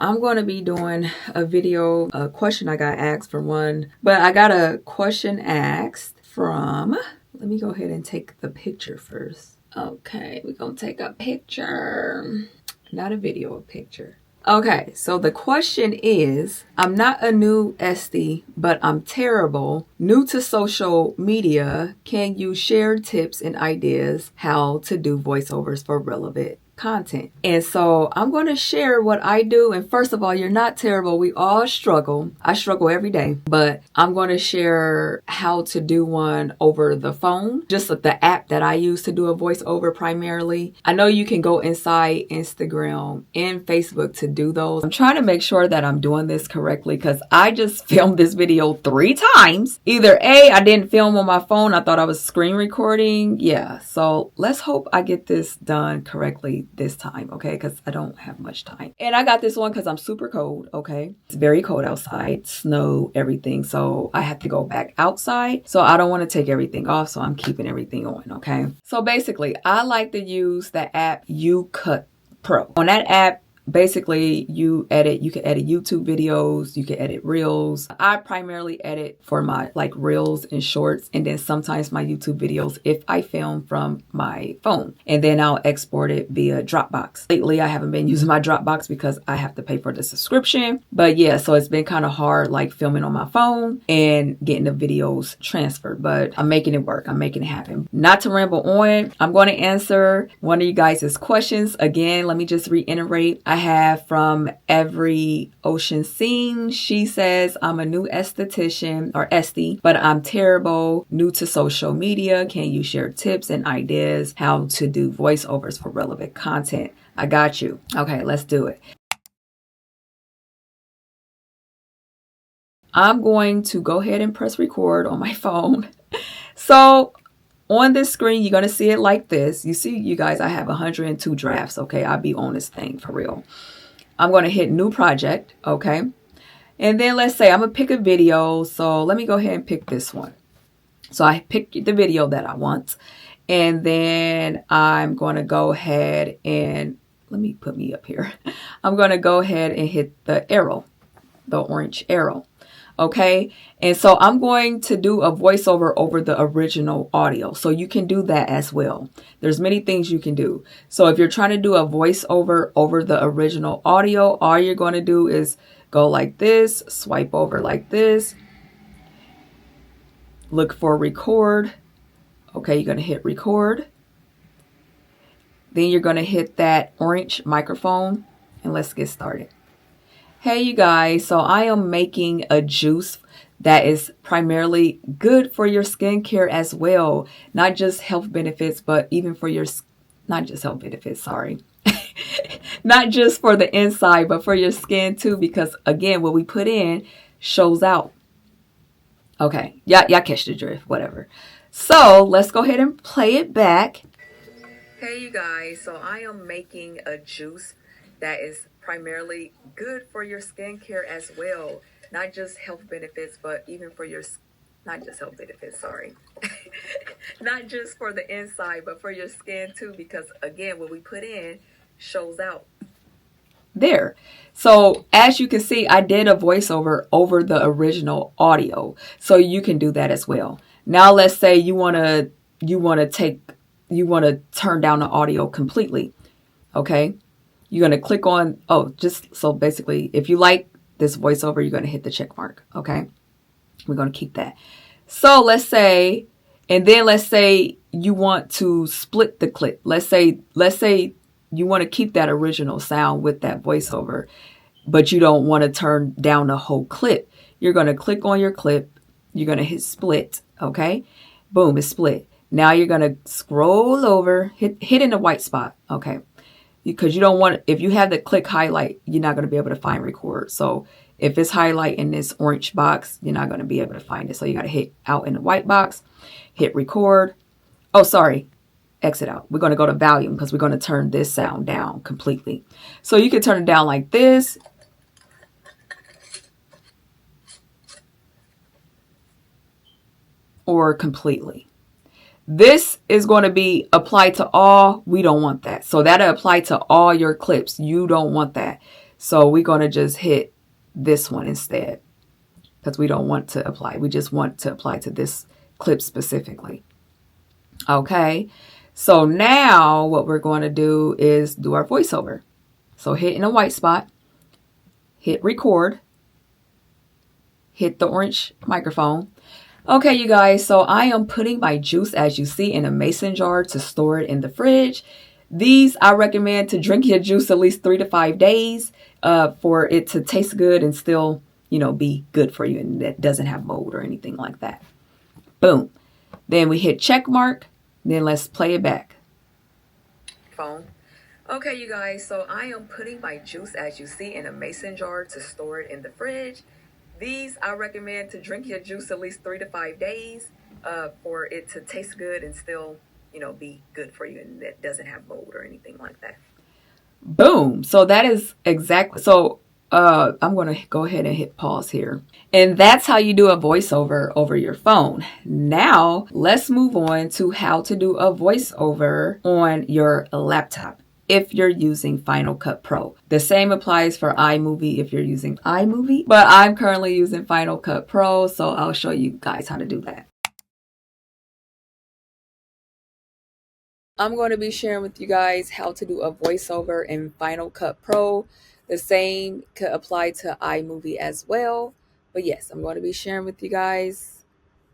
I'm going to be doing a video, a question I got asked for one, but I got a question asked from, let me go ahead and take the picture first. Okay, we're going to take a picture, not a video, a picture. Okay, so the question is, I'm not a new Esty, but I'm terrible. New to social media, can you share tips and ideas how to do voiceovers for relevant content? And so I'm going to share what I do. And first of all, you're not terrible. We all struggle. I struggle every day, but I'm going to share how to do one over the phone, just the app that I use to do a voiceover primarily. I know you can go inside Instagram and Facebook to do those. I'm trying to make sure that I'm doing this correctly because I just filmed this video 3 times. Either A, I didn't film on my phone. I thought I was screen recording. Yeah, so let's hope I get this done correctly this time, okay? Because I don't have much time. And I got this one because I'm super cold, okay? It's very cold outside, snow, everything. So I have to go back outside. So I don't want to take everything off. So I'm keeping everything on, okay? So basically, I like to use the app YouCut Pro. On that app, basically you can edit YouTube videos, you can edit reels. I primarily edit for my reels and shorts, and then sometimes my YouTube videos if I film from my phone, and then I'll export it via Dropbox. Lately I haven't been using my Dropbox because I have to pay for the subscription, but yeah, so it's been kind of hard filming on my phone and getting the videos transferred, but I'm making it work. I'm making it happen. Not to ramble on, I'm going to answer one of you guys' questions. Again, let me just reiterate. I have from Every Ocean Scene. She says, I'm a new esthetician or Esty, but I'm terrible, new to social media. Can you share tips and ideas how to do voiceovers for relevant content? I got you. Okay, let's do it. I'm going to go ahead and press record on my phone. So on this screen, you're going to see it like this. You see, you guys, I have 102 drafts. Okay, I'll be on this thing for real. I'm going to hit new project. Okay. And then let's say I'm going to pick a video. So let me go ahead and pick this one. So I picked the video that I want. And then I'm going to go ahead and let me put me up here. I'm going to go ahead and hit the arrow, the orange arrow. Okay, and so I'm going to do a voiceover over the original audio. So you can do that as well. There's many things you can do. So if you're trying to do a voiceover over the original audio, all you're going to do is go like this, swipe over like this, look for record. Okay, you're going to hit record. Then you're going to hit that orange microphone, and let's get started. Hey you guys, so I am making a juice that is primarily good for your skincare as well. Not just health benefits, but even for your, not just health benefits, sorry. Not just for the inside, but for your skin too, because again, what we put in shows out. Okay, y'all catch the drift, whatever. So let's go ahead and play it back. Hey you guys, so I am making a juice that is primarily good for your skincare as well. Not just health benefits, but even for your, not just health benefits, sorry. Not just for the inside, but for your skin too, because again, what we put in shows out. There. So as you can see, I did a voiceover over the original audio. So you can do that as well. Now let's say you want to turn down the audio completely. Okay. You're going to click on, so basically, if you like this voiceover, you're going to hit the check mark. Okay. We're going to keep that. So let's say you want to split the clip. Let's say you want to keep that original sound with that voiceover, but you don't want to turn down the whole clip. You're going to click on your clip. You're going to hit split. Okay. Boom, it's split. Now you're going to scroll over, hit in the white spot. Okay. Because you don't want, if you have the click highlight, you're not going to be able to find record. So if it's highlight in this orange box, you're not going to be able to find it. So you got to hit out in the white box, hit record. Oh, sorry. Exit out. We're going to go to volume because we're going to turn this sound down completely. So you can turn it down like this. Or completely. This is going to be applied to all. We don't want that. So that'll apply to all your clips. You don't want that. So we're going to just hit this one instead because we don't want to apply. We just want to apply to this clip specifically. Okay. So now what we're going to do is do our voiceover. So hit in a white spot, hit record, hit the orange microphone. Okay, you guys, so I am putting my juice, as you see, in a mason jar to store it in the fridge. These, I recommend to drink your juice at least 3 to 5 days for it to taste good and still, be good for you, and that doesn't have mold or anything like that. Boom. Then we hit check mark. Then let's play it back. Phone. Okay, you guys, so I am putting my juice, as you see, in a mason jar to store it in the fridge. These, I recommend to drink your juice at least 3 to 5 days for it to taste good and still, be good for you, and that doesn't have mold or anything like that. Boom. So that is exactly, so I'm going to go ahead and hit pause here. And that's how you do a voiceover over your phone. Now, let's move on to how to do a voiceover on your laptop if you're using Final Cut Pro. The same applies for iMovie if you're using iMovie, but I'm currently using Final Cut Pro, so I'll show you guys how to do that. I'm going to be sharing with you guys how to do a voiceover in Final Cut Pro. The same could apply to iMovie as well. But yes, I'm going to be sharing with you guys.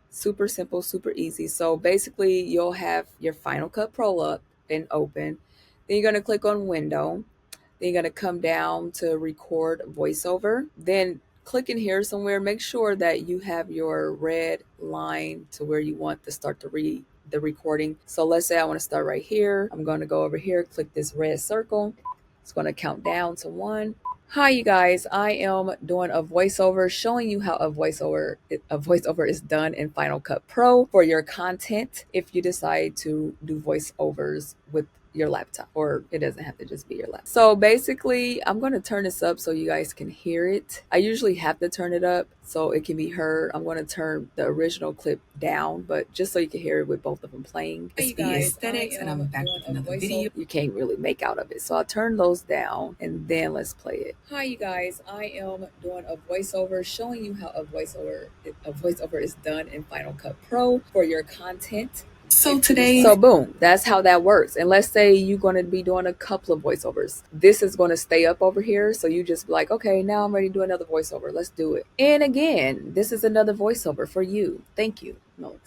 Super simple, super easy. So basically, you'll have your Final Cut Pro up and open. Then you're going to click on Window. Then you're going to come down to Record Voiceover. Then click in here somewhere. Make sure that you have your red line to where you want to start to read the recording. So let's say I want to start right here. I'm going to go over here, click this red circle. It's going to count down to 1. Hi, you guys. I am doing a voiceover showing you how a voiceover is done in Final Cut Pro for your content if you decide to do voiceovers with your laptop, or it doesn't have to just be your laptop. So basically, I'm going to turn this up so you guys can hear it. I usually have to turn it up so it can be heard. I'm going to turn the original clip down, but just so you can hear it with both of them playing. Hey guys, Aesthetics, and I'm back with another video. You can't really make out of it, so I'll turn those down and then let's play it. Hi, you guys. I am doing a voiceover showing you how a voiceover is done in Final Cut Pro for your content. So boom, that's how that works. And let's say you're going to be doing a couple of voiceovers. This is going to stay up over here. So you just be like, okay, now I'm ready to do another voiceover. Let's do it. And again, this is another voiceover for you. Thank you. No.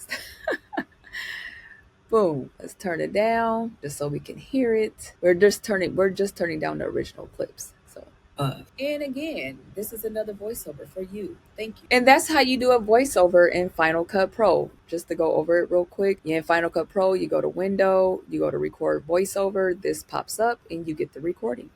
Boom. Let's turn it down just so we can hear it. We're just turning down the original clips. And again, this is another voiceover for you. Thank you. And that's how you do a voiceover in Final Cut Pro. Just to go over it real quick. In Final Cut Pro, you go to Window, you go to Record Voiceover. This pops up and you get the recording.